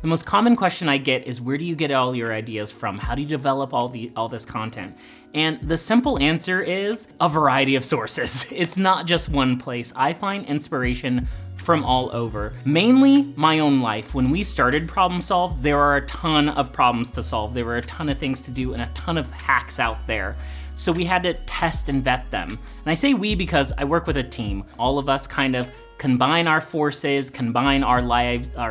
The most common question I get is, where do you get all your ideas from? How do you develop all this content? And the simple answer is a variety of sources. It's not just one place. I find inspiration from all over. Mainly my own life. When we started Problem Solved, there are a ton of problems to solve. There were a ton of things to do and a ton of hacks out there. So we had to test and vet them. And I say we because I work with a team. All of us kind of combine our forces, combine our lives and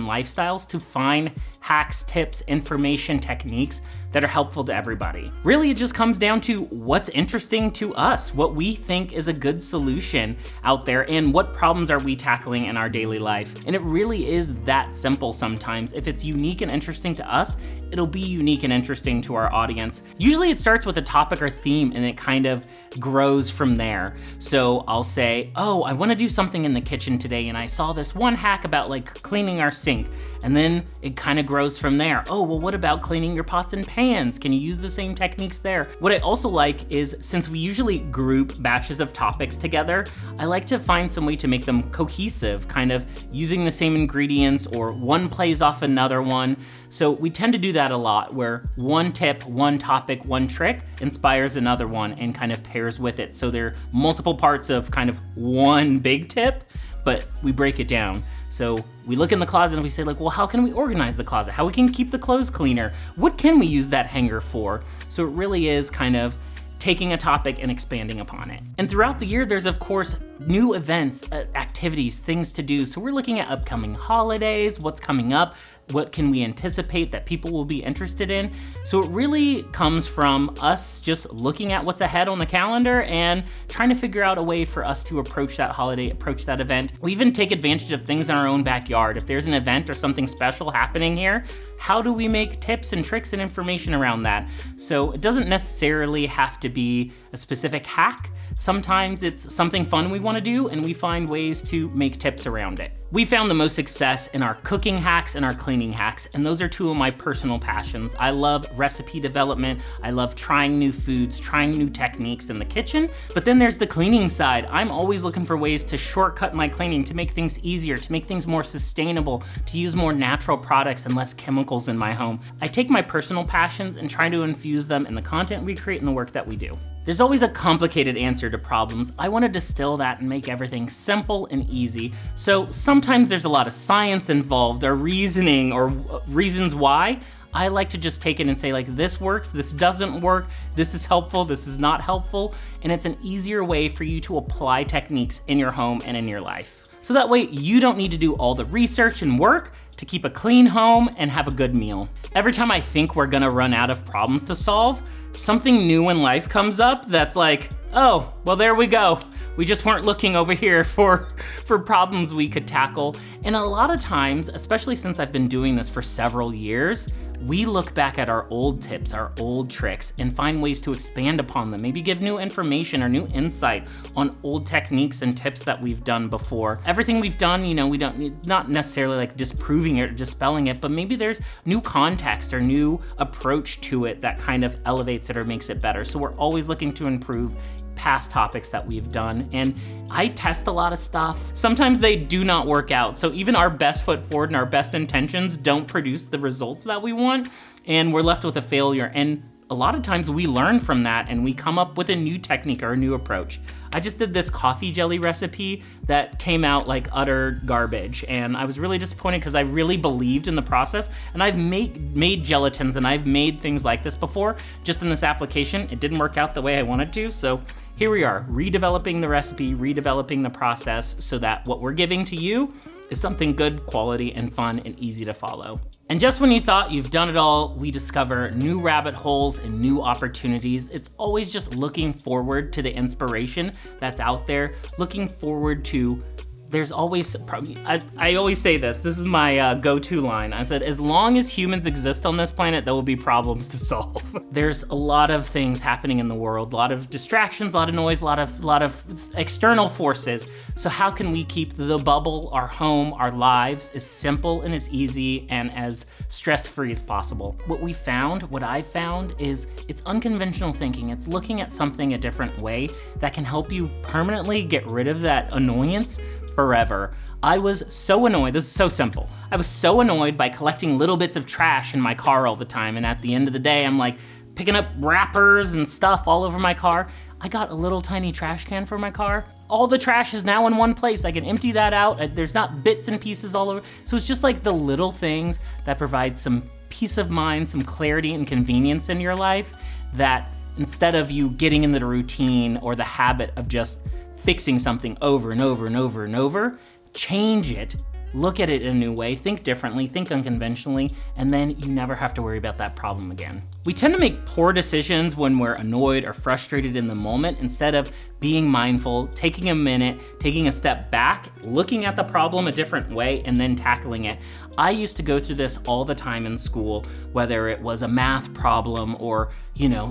lifestyles to find hacks, tips, information, techniques that are helpful to everybody. Really, it just comes down to what's interesting to us, what we think is a good solution out there, and what problems are we tackling in our daily life. And it really is that simple sometimes. If it's unique and interesting to us, it'll be unique and interesting to our audience. Usually it starts with a topic or theme and it kind of grows from there. So I'll say, oh, I wanna do something in the kitchen today, and I saw this one hack about like cleaning our sink. And then it kind of grows from there. Oh, well, what about cleaning your pots and pans? Can you use the same techniques there? What I also like is, since we usually group batches of topics together, I like to find some way to make them cohesive, kind of using the same ingredients, or one plays off another one. So we tend to do that a lot, where one tip, one topic, one trick inspires another one and kind of pairs with it. So there are multiple parts of kind of one big tip, but we break it down. So we look in the closet and we say like, well, how can we organize the closet? How we can keep the clothes cleaner? What can we use that hanger for? So it really is kind of taking a topic and expanding upon it. And throughout the year, there's of course new events, activities, things to do. So we're looking at upcoming holidays, what's coming up, what can we anticipate that people will be interested in. So it really comes from us just looking at what's ahead on the calendar and trying to figure out a way for us to approach that holiday, approach that event. We even take advantage of things in our own backyard. If there's an event or something special happening here, how do we make tips and tricks and information around that? So it doesn't necessarily have to be a specific hack. Sometimes it's something fun we want to do, and we find ways to make tips around it. We found the most success in our cooking hacks and our cleaning hacks, and those are two of my personal passions. I love recipe development. I love trying new foods, trying new techniques in the kitchen, but then there's the cleaning side. I'm always looking for ways to shortcut my cleaning, to make things easier, to make things more sustainable, to use more natural products and less chemicals in my home. I take my personal passions and try to infuse them in the content we create and the work that we do. There's always a complicated answer to problems. I want to distill that and make everything simple and easy. So sometimes there's a lot of science involved, or reasoning, or reasons why. I like to just take it and say like, this works, this doesn't work, this is helpful, this is not helpful. And it's an easier way for you to apply techniques in your home and in your life. So that way you don't need to do all the research and work to keep a clean home and have a good meal. Every time I think we're gonna run out of problems to solve, something new in life comes up that's like, oh, well, there we go. We just weren't looking over here for problems we could tackle. And a lot of times, especially since I've been doing this for several years, we look back at our old tips, our old tricks, and find ways to expand upon them. Maybe give new information or new insight on old techniques and tips that we've done before. Everything we've done, we don't, not necessarily like disproving it or dispelling it, but maybe there's new context or new approach to it that kind of elevates it or makes it better. So we're always looking to improve past topics that we've done. And I test a lot of stuff. Sometimes they do not work out. So even our best foot forward and our best intentions don't produce the results that we want, and we're left with a failure. And a lot of times we learn from that and we come up with a new technique or a new approach. I just did this coffee jelly recipe that came out like utter garbage, and I was really disappointed because I really believed in the process, and I've made gelatins and I've made things like this before. Just in this application, it didn't work out the way I wanted to, so here we are, redeveloping the recipe, redeveloping the process so that what we're giving to you is something good, quality, and fun, and easy to follow. And just when you thought you've done it all, we discover new rabbit holes and new opportunities. It's always just looking forward to the inspiration that's out there, looking forward to, there's always, I always say this is my go-to line. I said, as long as humans exist on this planet, there will be problems to solve. There's a lot of things happening in the world, a lot of distractions, a lot of noise, a lot of external forces. So how can we keep the bubble, our home, our lives as simple and as easy and as stress-free as possible? What I found is it's unconventional thinking. It's looking at something a different way that can help you permanently get rid of that annoyance, forever. I was so annoyed, this is so simple. I was so annoyed by collecting little bits of trash in my car all the time, and at the end of the day, I'm like picking up wrappers and stuff all over my car. I got a little tiny trash can for my car. All the trash is now in one place. I can empty that out. There's not bits and pieces all over. So it's just like the little things that provide some peace of mind, some clarity and convenience in your life, that instead of you getting into the routine or the habit of just fixing something over and over and over and over, change it, look at it in a new way, think differently, think unconventionally, and then you never have to worry about that problem again. We tend to make poor decisions when we're annoyed or frustrated in the moment instead of being mindful, taking a minute, taking a step back, looking at the problem a different way, and then tackling it. I used to go through this all the time in school, whether it was a math problem or,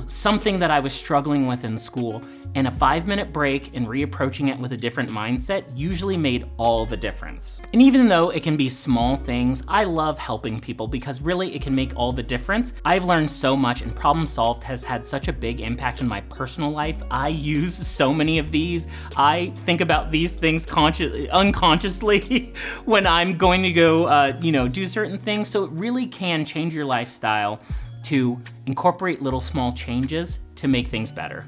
something that I was struggling with in school, and a 5-minute break and reapproaching it with a different mindset usually made all the difference. And even though it can be small things, I love helping people because really it can make all the difference. I've learned so much, and Problem Solved has had such a big impact in my personal life. I use so many of these. I think about these things unconsciously when I'm going to go, do certain things. So it really can change your lifestyle to incorporate little small changes to make things better.